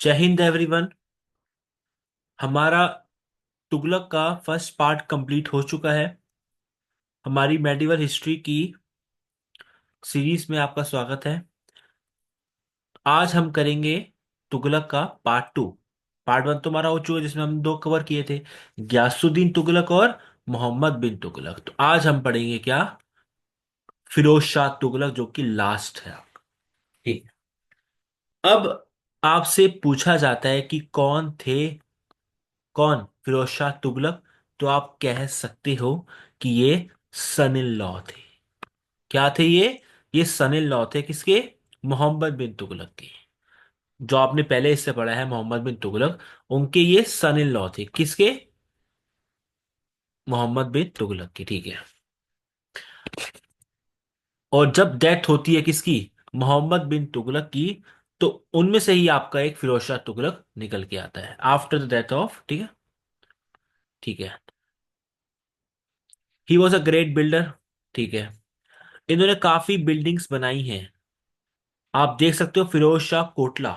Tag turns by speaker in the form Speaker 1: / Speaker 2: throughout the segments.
Speaker 1: जय हिंद एवरीवन। हमारा तुगलक का फर्स्ट पार्ट कंप्लीट हो चुका है। हमारी मेडिवल हिस्ट्री की सीरीज में आपका स्वागत है। आज हम करेंगे तुगलक का पार्ट टू। पार्ट वन तो हमारा हो चुका है जिसमें हम दो कवर किए थे, गयासुद्दीन तुगलक और मोहम्मद बिन तुगलक। तो आज हम पढ़ेंगे क्या, फिरोज शाह तुगलक, जो कि लास्ट है आपका। ठीक है। अब आपसे पूछा जाता है कि कौन फिरोज शाह तुगलक, तो आप कह सकते हो कि ये सन इन लॉ थे। क्या थे ये सन इन लॉ थे किसके? मोहम्मद बिन तुगलक के। जो आपने पहले इससे पढ़ा है मोहम्मद बिन तुगलक, उनके ये सन इन लॉ थे किसके? मोहम्मद बिन तुगलक के। ठीक है। और जब डेथ होती है किसकी? मोहम्मद बिन तुगलक की, तो उनमें से ही आपका एक फिरोज शाह तुगलक निकल के आता है आफ्टर द डेथ ऑफ। ठीक है। ठीक है। He was a great builder. ठीक है। इन्होंने काफी बिल्डिंग्स बनाई हैं। आप देख सकते हो फिरोज शाह कोटला।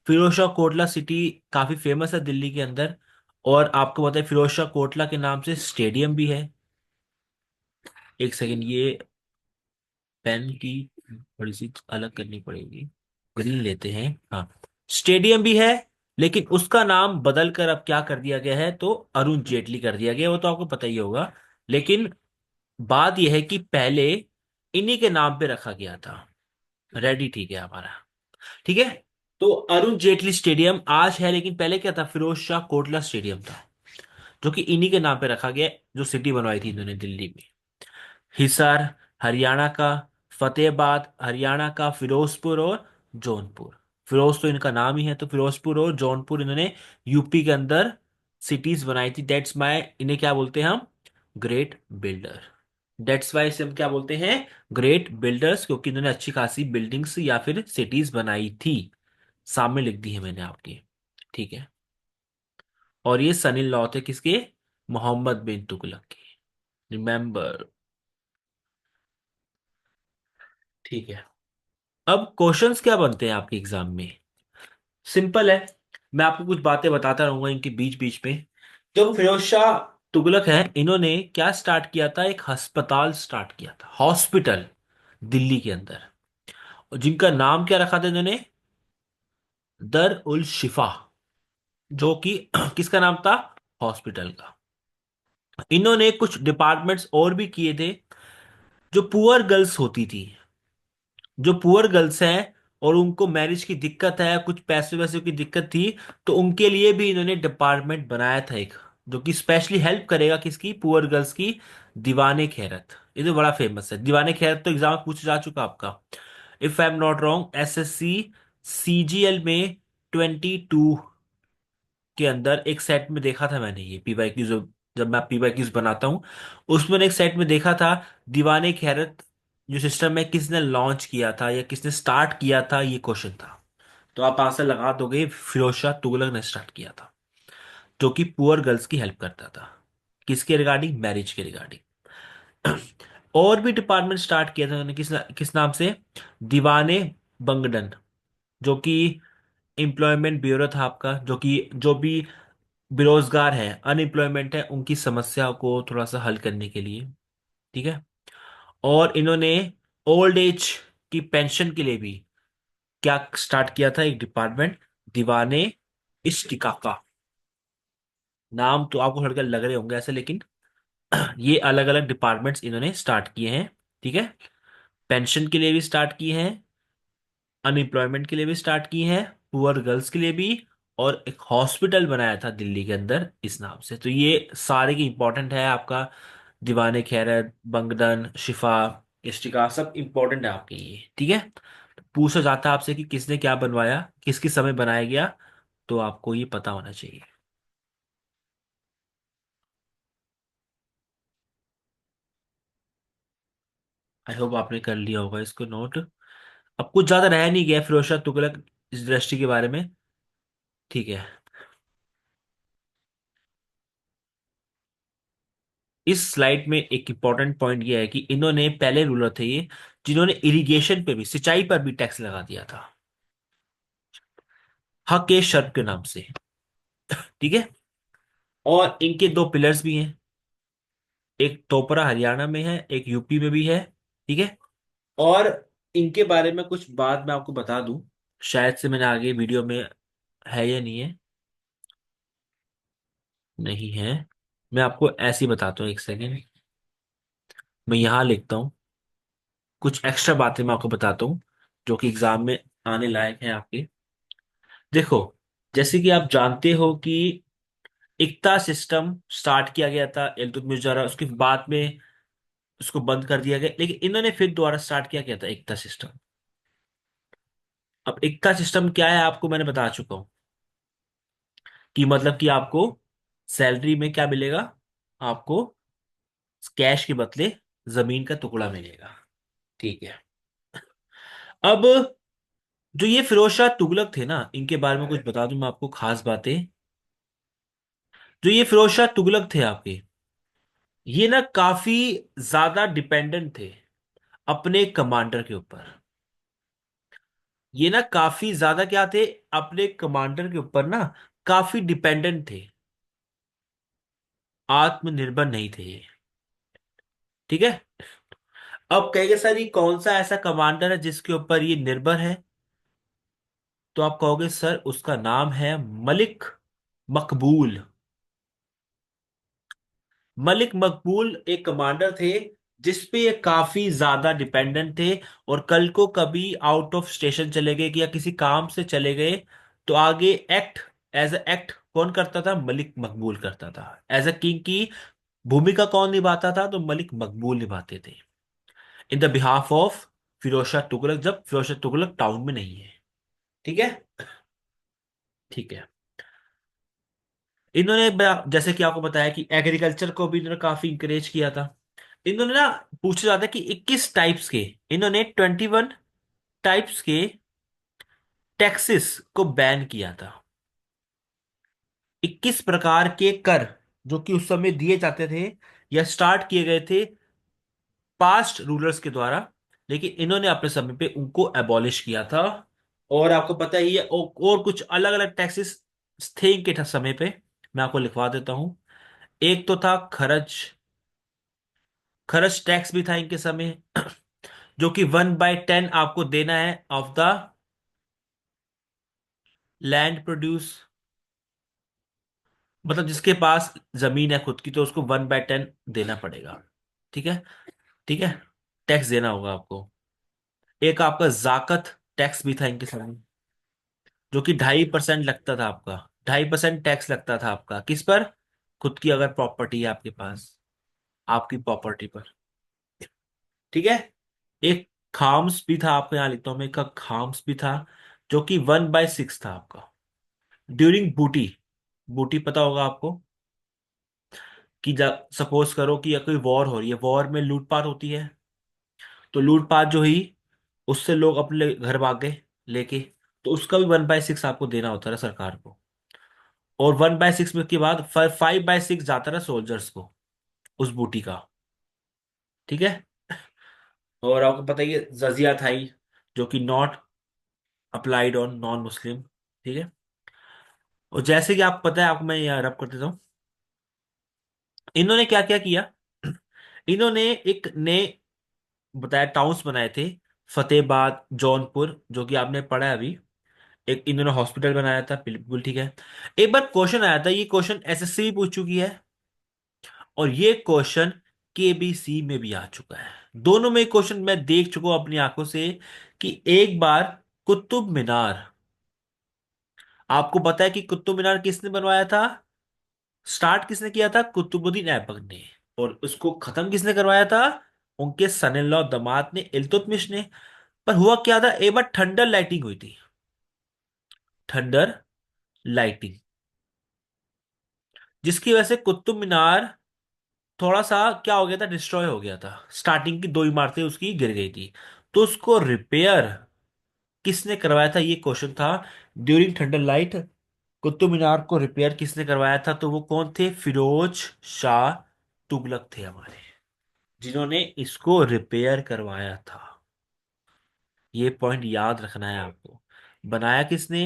Speaker 1: फिरोज शाह कोटला सिटी काफी फेमस है दिल्ली के अंदर। और आपको पता है फिरोज शाह कोटला के नाम से स्टेडियम भी है। एक सेकंड, ये पेन की थोड़ी सी अलग करनी पड़ेगी। ग्रीन लेते हैं। हाँ, स्टेडियम भी है, लेकिन उसका नाम बदल कर अब क्या कर दिया गया है, तो अरुण जेटली कर दिया गया है। वो तो आपको पता ही होगा। लेकिन बात यह है कि पहले इन्हीं के नाम पे रखा गया था। रेडी, ठीक है हमारा। ठीक है। तो अरुण जेटली स्टेडियम आज है, लेकिन पहले क्या था? फिरोज शाह कोटला स्टेडियम था, जो कि इन्हीं के नाम पे रखा गया है, जो सिटी बनवाई थी इन्होंने दिल्ली में। हिसार हरियाणा का, फतेहाबाद हरियाणा का, फिरोजपुर और जौनपुर। फिरोज तो इनका नाम ही है, तो फिरोजपुर और जौनपुर इन्होंने यूपी के अंदर सिटीज बनाई थी। दैट्स माय, इन्हें क्या बोलते हैं हम? Great builder. दैट्स वाई से हम क्या बोलते हैं? ग्रेट बिल्डर्स, क्योंकि इन्होंने अच्छी खासी बिल्डिंग्स या फिर सिटीज बनाई थी। सामने लिख दी है मैंने आपके। ठीक है। और ये सन इन लॉ थे किसके? मोहम्मद बिन तुगलक के। रिमेंबर। ठीक है। अब क्वेश्चंस क्या बनते हैं आपके एग्जाम में? सिंपल है। मैं आपको कुछ बातें बताता रहूंगा इनके बीच बीच में। जो फिरोज शाह तुगलक है, इन्होंने क्या स्टार्ट किया था? एक अस्पताल स्टार्ट किया था, हॉस्पिटल, दिल्ली के अंदर। और जिनका नाम क्या रखा था इन्होंने? दर उल शिफा। जो कि किसका नाम था? हॉस्पिटल का। इन्होंने कुछ डिपार्टमेंट्स और भी किए थे। जो पुअर गर्ल्स होती थी, जो पुअर गर्ल्स हैं और उनको मैरिज की दिक्कत है, कुछ पैसे वैसे की दिक्कत थी, तो उनके लिए भी इन्होंने डिपार्टमेंट बनाया था एक, जो कि स्पेशली हेल्प करेगा किसकी? पुअर गर्ल्स की। दीवाने खैरत। ये तो बड़ा फेमस है दीवाने खैरत, तो एग्जाम में पूछा जा चुका आपका। If I am not wrong, SSC CGL में 22 के अंदर एक सेट में देखा था मैंने, ये पीवाई क्यूज, जब मैं पीवाई क्यूज बनाता हूँ उसमें एक सेट में देखा था। दीवाने खैरत जो सिस्टम है, किसने लॉन्च किया था या किसने स्टार्ट किया था, ये क्वेश्चन था। तो आप आंसर लगा दोगे, फिरोज शाह तुगलक ने स्टार्ट किया था, जो कि पुअर गर्ल्स की हेल्प करता था। किसके रिगार्डिंग? मैरिज के रिगार्डिंग। और भी डिपार्टमेंट स्टार्ट किया था उन्होंने, किस नाम से? दीवाने बंगडन, जो कि एम्प्लॉयमेंट ब्यूरो था आपका, जो कि जो भी बेरोजगार है, अनएम्प्लॉयमेंट है, उनकी समस्या को थोड़ा सा हल करने के लिए। ठीक है। और इन्होंने ओल्ड एज की पेंशन के लिए भी क्या स्टार्ट किया था? एक डिपार्टमेंट, दीवाने इश्तिकाका। नाम तो आपको थोड़ा लग रहे होंगे ऐसे, लेकिन ये अलग अलग डिपार्टमेंट्स इन्होंने स्टार्ट किए हैं। ठीक है। पेंशन के लिए भी स्टार्ट किए हैं, अनएम्प्लॉयमेंट के लिए भी स्टार्ट की है, पुअर गर्ल्स के लिए भी, और एक हॉस्पिटल बनाया था दिल्ली के अंदर इस नाम से। तो ये सारे की इंपॉर्टेंट है आपका। दीवाने खैरत, बंगदन, शिफा, इष्टिका, सब इंपॉर्टेंट है आपके ये। ठीक है। पूछा जाता है आपसे कि किसने क्या बनवाया, किस किस समय बनाया गया, तो आपको ये पता होना चाहिए। आई होप आपने कर लिया होगा इसको नोट। अब कुछ ज्यादा रह नहीं गया फिरोज शाह तुगलक इस दृष्टि के बारे में। ठीक है। इस स्लाइड में एक इंपॉर्टेंट पॉइंट यह है कि इन्होंने पहले रूलर थे ये, जिन्होंने इरिगेशन पे भी, सिंचाई पर भी टैक्स लगा दिया था। हक ए शर्फ के नाम से। ठीक है। और इनके दो पिलर्स भी हैं, एक टोपरा हरियाणा में है, एक यूपी में भी है। ठीक है। और इनके बारे में कुछ बात मैं आपको बता दूं, शायद से मैंने आगे वीडियो में है या नहीं है। नहीं है। मैं आपको ऐसे ही बताता हूँ, एक सेकेंड। मैं यहाँ लिखता हूँ, कुछ एक्स्ट्रा बातें मैं आपको बताता हूँ जो कि एग्जाम में आने लायक है आपके। देखो, जैसे कि आप जानते हो कि इक्ता सिस्टम स्टार्ट किया गया था इल्तुतमिश द्वारा, उसके बाद में उसको बंद कर दिया गया, लेकिन इन्होंने फिर दोबारा स्टार्ट किया था इक्ता सिस्टम। अब इक्ता सिस्टम क्या है आपको मैंने बता चुका हूँ, कि मतलब कि आपको सैलरी में क्या मिलेगा, आपको कैश के बदले जमीन का टुकड़ा मिलेगा। ठीक है। अब जो ये फिरोज शाह तुगलक थे ना, इनके बारे में कुछ बता दूं मैं आपको खास बातें। जो ये फिरोज शाह तुगलक थे आपके, ये ना काफी ज्यादा डिपेंडेंट थे अपने कमांडर के ऊपर। ये ना काफी ज्यादा क्या थे, अपने कमांडर के ऊपर ना काफी डिपेंडेंट थे, आत्मनिर्भर नहीं थे ये। ठीक है। अब कहेंगे सर ये कौन सा ऐसा कमांडर है जिसके ऊपर ये निर्भर है, तो आप कहोगे सर उसका नाम है मलिक मकबूल। मलिक मकबूल एक कमांडर थे जिसपे ये काफी ज्यादा डिपेंडेंट थे। और कल को कभी आउट ऑफ स्टेशन चले गए या किसी काम से चले गए, तो आगे एक्ट, एज अ एक्ट कौन करता था, मलिक मकबूल करता था। एज अ किंग की भूमिका कौन निभाता था, तो मलिक मकबूल निभाते थे, in the behalf of Firoz Shah Tughlaq, जब फिरोज शाह तुगलक टाउन में नहीं है। ठीक है। ठीक है। इन्होंने जैसे कि आपको बताया कि एग्रीकल्चर को भी इन्होंने काफी इंकरेज किया था। इन्होंने ना, पूछा जाता है कि 21 टाइप्स के, इन्होंने 21 टाइप्स के टैक्सेस को बैन किया था। 21 प्रकार के कर जो कि उस समय दिए जाते थे या स्टार्ट किए गए थे पास्ट रूलर्स के द्वारा, लेकिन इन्होंने अपने समय पे उनको एबॉलिश किया था। और आपको पता ही है, और कुछ अलग अलग टैक्सेस थे इनके समय पे, मैं आपको लिखवा देता हूं। एक तो था खर्च, खर्च टैक्स भी था इनके समय, जो कि 1/10 आपको देना है ऑफ द लैंड प्रोड्यूस। मतलब जिसके पास जमीन है खुद की, तो उसको 1/10 देना पड़ेगा। ठीक है। ठीक है। टैक्स देना होगा आपको। एक आपका जाकत टैक्स भी था इनके समय, जो कि 2.5% लगता था आपका। 2.5% टैक्स लगता था आपका किस पर, खुद की अगर प्रॉपर्टी है आपके पास, आपकी प्रॉपर्टी पर। ठीक है। एक खाम्स भी था, आपको यहां लिखता हूं मैं, एक खाम्स भी था जो कि 1/6 था आपका ड्यूरिंग बूटी। बूटी पता होगा आपको, कि सपोज करो कि या कोई वॉर हो रही है, वॉर में लूटपाट होती है, तो लूटपाट जो ही उससे लोग अपने घर भाग गए लेके, तो उसका भी 1/6 आपको देना होता है सरकार को। और 1/6 में के बाद 5/6 जाता है सोल्जर्स को, उस बूटी का। ठीक है। और आपको पता ही है जजिया था ही, जो कि not applied on non Muslim. ठीक है। और जैसे कि आपको पता है, आपको मैं यहाँ रब कर देता हूँ, इन्होंने क्या क्या किया। इन्होंने एक नए बताया टाउन्स बनाए थे, फतेहबाद, जौनपुर, जो कि आपने पढ़ा है अभी। एक इन्होंने हॉस्पिटल बनाया था, बिल्कुल ठीक है। एक बार क्वेश्चन आया था, ये क्वेश्चन एसएससी भी पूछ चुकी है, और ये क्वेश्चन केबीसी में भी आ चुका है। दोनों में क्वेश्चन मैं देख चुका हूं अपनी आंखों से, कि एक बार कुतुब मीनार, आपको पता है कि कुतुब मीनार किसने बनवाया था, स्टार्ट किसने किया था, कुतुबुद्दीन ऐबक ने। और उसको खत्म किसने करवाया था, उनके सन इन लॉ दामाद ने, इल्तुतमिश ने। पर हुआ क्या था, एक बार थंडर लाइटिंग हुई थी, थंडर लाइटिंग, जिसकी वजह से कुतुब मीनार थोड़ा सा क्या हो गया था, डिस्ट्रॉय हो गया था। स्टार्टिंग की दो इमारतें उसकी गिर गई थी, तो उसको रिपेयर किसने करवाया था, ये क्वेश्चन था। During thunder light Qutub Minar को रिपेयर किसने करवाया था, तो वो कौन थे, फिरोज शाह तुगलक थे हमारे, जिन्होंने इसको रिपेयर करवाया था। ये पॉइंट याद रखना है आपको। बनाया किसने,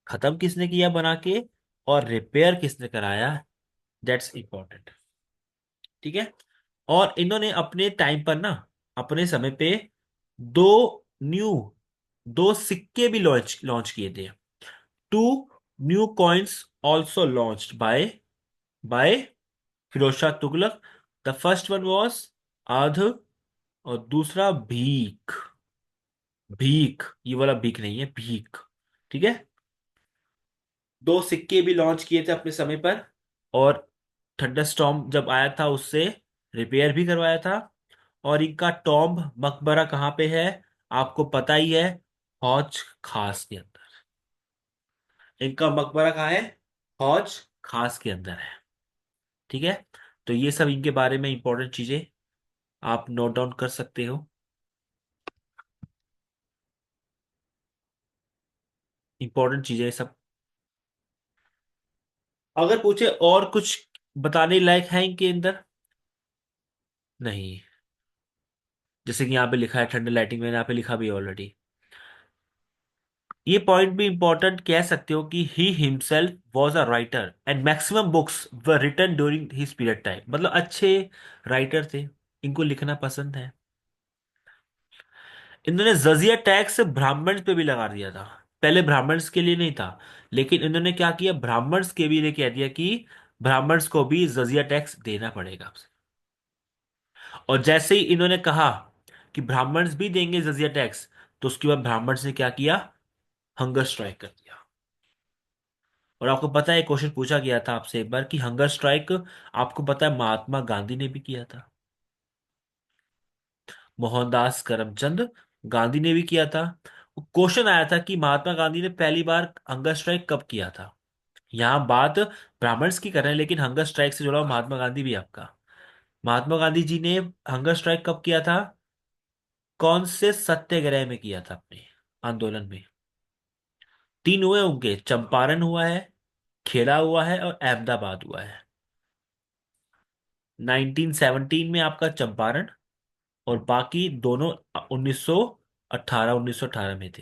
Speaker 1: खत्म किसने किया बना के, और रिपेयर किसने कराया, दैट्स इंपॉर्टेंट। ठीक है। और इन्होंने अपने टाइम पर ना, अपने समय पे दो न्यू दो सिक्के भी लॉन्च लॉन्च किए थे। Two new coins also launched by Firoz Shah Tughlaq. The first one was आध, और दूसरा भीख। भीख, ये वाला भीख नहीं है, भीख। ठीक है। दो सिक्के भी लॉन्च किए थे अपने समय पर, और थंडरस्टॉर्म जब आया था उससे रिपेयर भी करवाया था। और इनका टॉम्ब मकबरा कहाँ पे है, आपको पता ही है, हौज खास के अंदर। इनका मकबरा कहाँ है, हौज खास के अंदर है। ठीक है। तो ये सब इनके बारे में इंपॉर्टेंट चीजें आप नोट डाउन कर सकते हो। इंपॉर्टेंट चीजें सब। अगर पूछे और कुछ बताने लायक है इनके अंदर, नहीं। जैसे कि यहाँ पे लिखा है ठंडे लाइटिंग, मैंने यहाँ पे लिखा भी ऑलरेडी। ये पॉइंट भी इंपॉर्टेंट कह सकते हो कि he himself was a writer and maximum books were written during his period time. मतलब अच्छे राइटर थे, इनको लिखना पसंद है। इन्होंने जजिया टैक्स ब्राह्मण्स पे भी लगा दिया था। पहले ब्राह्मण्स के लिए नहीं था, लेकिन इन्होंने क्या किया, ब्राह्मण्स के भी लिए कह दिया कि ब्राह्मण्स को भी जजिया टैक्स देना पड़ेगा। और जैसे ही इन्होंने कहा कि ब्राह्मण्स भी देंगे जजिया टैक्स, तो उसके बाद ब्राह्मण्स ने क्या किया, हंगर स्ट्राइक कर दिया। और आपको पता है, क्वेश्चन पूछा गया था आपसे एक बार कि हंगर स्ट्राइक आपको पता है महात्मा गांधी ने भी किया था, मोहनदास करमचंद गांधी ने भी किया था। क्वेश्चन आया था कि महात्मा गांधी ने पहली बार हंगर स्ट्राइक कब किया था। यहाँ बात ब्राह्मण्स की कर रहे हैं, लेकिन हंगर स्ट्राइक से जुड़ा हुआ महात्मा गांधी भी आपका। महात्मा गांधी जी ने हंगर स्ट्राइक कब किया था, कौन से सत्याग्रह में किया था, अपने आंदोलन में। तीन हुए उनके, चंपारण हुआ है, खेड़ा हुआ है, और अहमदाबाद हुआ है। 1917 में आपका चंपारण, और बाकी दोनों 1918 में थे।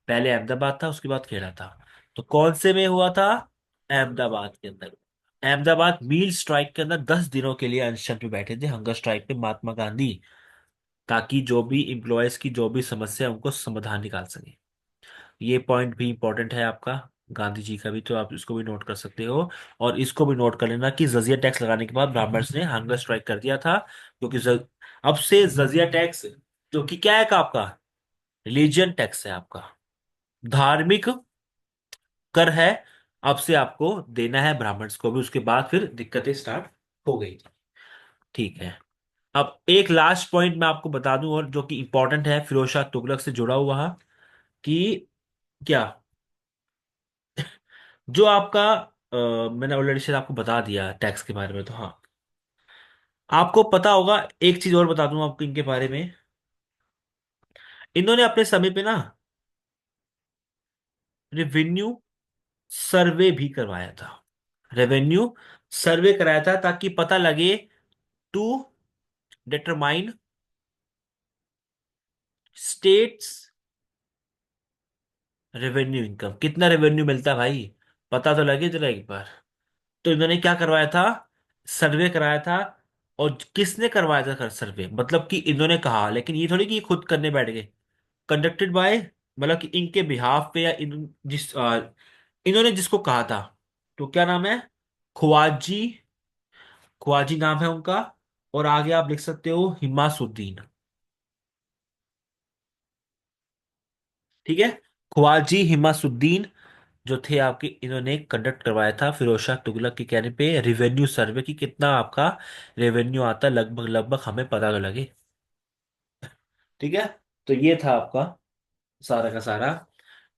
Speaker 1: पहले अहमदाबाद था, उसके बाद खेड़ा था। तो कौन से में हुआ था, अहमदाबाद के अंदर। अहमदाबाद मील स्ट्राइक के अंदर 10 दिनों के लिए अनशन पे बैठे थे, हंगर स्ट्राइक पे महात्मा गांधी, ताकि जो भी इम्प्लॉयज की जो भी समस्या है उनको समाधान निकाल सके। ये पॉइंट भी इंपॉर्टेंट है आपका, गांधी जी का भी, तो आप इसको भी नोट कर सकते हो। और इसको भी नोट कर लेना कि जजिया टैक्स लगाने के बाद ब्राह्मण्स ने हंगर स्ट्राइक कर दिया था, क्योंकि अब से जजिया टैक्स, जो कि क्या है का आपका, रिलीजियन टैक्स है आपका, धार्मिक कर है, अब से आपको देना है ब्राह्मण्स को भी। उसके बाद फिर दिक्कतें स्टार्ट हो गई। ठीक है। अब एक लास्ट पॉइंट मैं आपको बता दूं, और जो कि इंपॉर्टेंट है फिरोज शाह तुगलक से जुड़ा हुआ, कि क्या, जो आपका मैंने ऑलरेडी शायद आपको बता दिया टैक्स के बारे में, तो हाँ, आपको पता होगा। एक चीज और बता दूं आपको इनके बारे में, इन्होंने अपने समय पे ना रेवेन्यू सर्वे भी करवाया था। रेवेन्यू सर्वे कराया था ताकि पता लगे, to determine states revenue income, कितना रेवेन्यू मिलता है भाई, पता तो लगे जरा एक बार। तो इन्होंने क्या करवाया था, सर्वे कराया था। और किसने करवाया था सर्वे, मतलब कि इन्होंने कहा, लेकिन ये थोड़ी कि ये खुद करने बैठ गए। कंडक्टेड बाय, मतलब कि इनके बिहाफ पे, या इन्होंने जिसको कहा था, तो क्या नाम है, ख्वाजी, ख्वाजी नाम है उनका। और आगे आप लिख सकते हो हिमासुद्दीन। ठीक है। ख्वाजी हिमासुद्दीन जो थे आपके, इन्होंने कंडक्ट करवाया था फिरोज शाह तुगलक के कहने पे रिवेन्यू सर्वे, की कितना आपका रेवेन्यू आता है, लगभग लगभग हमें पता तो लगे। ठीक है। तो ये था आपका सारा का सारा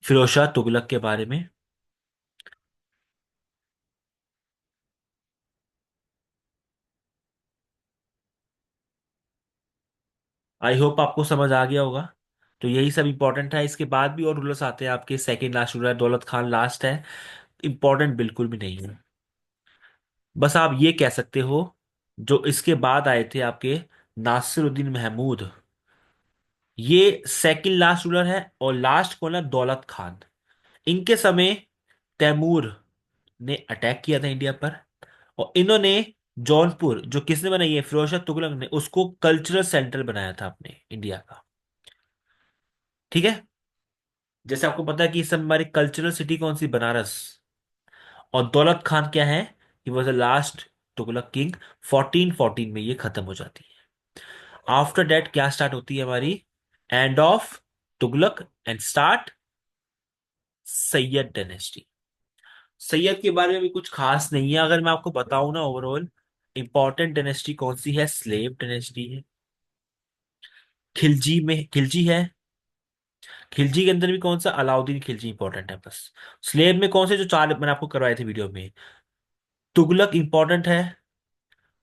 Speaker 1: फिरोज शाह तुगलक के बारे में। आई होप आपको समझ आ गया होगा। तो यही सब इंपॉर्टेंट है, इसके बाद भी और रूलर्स आते हैं आपके। सेकंड लास्ट रूलर दौलत खान लास्ट है, इंपॉर्टेंट बिल्कुल भी नहीं है। बस आप ये कह सकते हो, जो इसके बाद आए थे आपके नासिरुद्दीन महमूद, ये सेकंड लास्ट रूलर है। और लास्ट कौन है, दौलत खान। इनके समय तैमूर ने अटैक किया था इंडिया पर, और इन्होंने जौनपुर, जो किसने बनाई है, फिरोज शाह तुगलक ने, उसको कल्चरल सेंटर बनाया था अपने इंडिया का। ठीक है। जैसे आपको पता है कि इस समय हमारी कल्चरल सिटी कौन सी, बनारस। और दौलत खान क्या है, he was the last Tughlaq king. 1414 में ये खत्म हो जाती है। आफ्टर डेट क्या स्टार्ट होती है हमारी, end of Tughlaq and start Syed dynasty. Syed के बारे में भी कुछ खास नहीं है, अगर मैं आपको बताऊं ना, ओवरऑल इंपॉर्टेंट डायनेस्टी कौन सी है, स्लेव डायनेस्टी है। खिलजी में खिलजी है। खिलजी के अंदर भी कौन सा, अलाउद्दीन खिलजी इंपॉर्टेंट है बस। स्लेव में कौन से, जो चार मैंने आपको करवाए थे वीडियो में। तुगलक इंपॉर्टेंट है।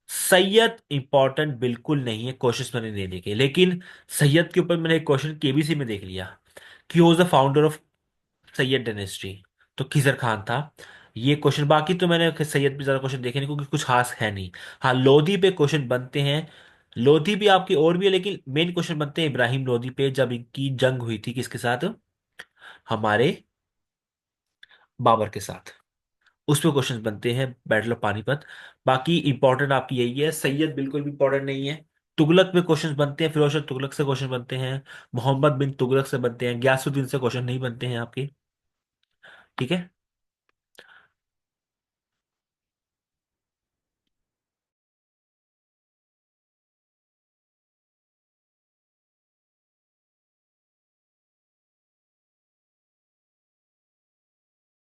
Speaker 1: सैयद इंपॉर्टेंट बिल्कुल नहीं है, कोशिश मैंने देने के, लेकिन सैयद के ऊपर मैंने एक क्वेश्चन केबीसी में देख लिया कि was the founder of Syed dynasty, तो खिजर खान था। ये क्वेश्चन, बाकी तो मैंने सैयद पे ज्यादा क्वेश्चन देखे नहीं, क्योंकि कुछ खास है नहीं। हाँ, लोधी पे क्वेश्चन बनते हैं। लोधी भी आपकी और भी है, लेकिन मेन क्वेश्चन बनते हैं इब्राहिम लोधी पे, जब इनकी जंग हुई थी किसके साथ, हमारे बाबर के साथ। उस पे क्वेश्चन बनते हैं, बैटल ऑफ पानीपत। बाकी इंपॉर्टेंट आपकी यही है, सैयद बिल्कुल भी इंपॉर्टेंट नहीं है। तुगलक पे क्वेश्चन बनते हैं, फिरोज शाह तुगलक से क्वेश्चन बनते हैं, मोहम्मद बिन तुगलक से बनते हैं, गयासुद्दीन से क्वेश्चन नहीं बनते हैं आपके। ठीक है।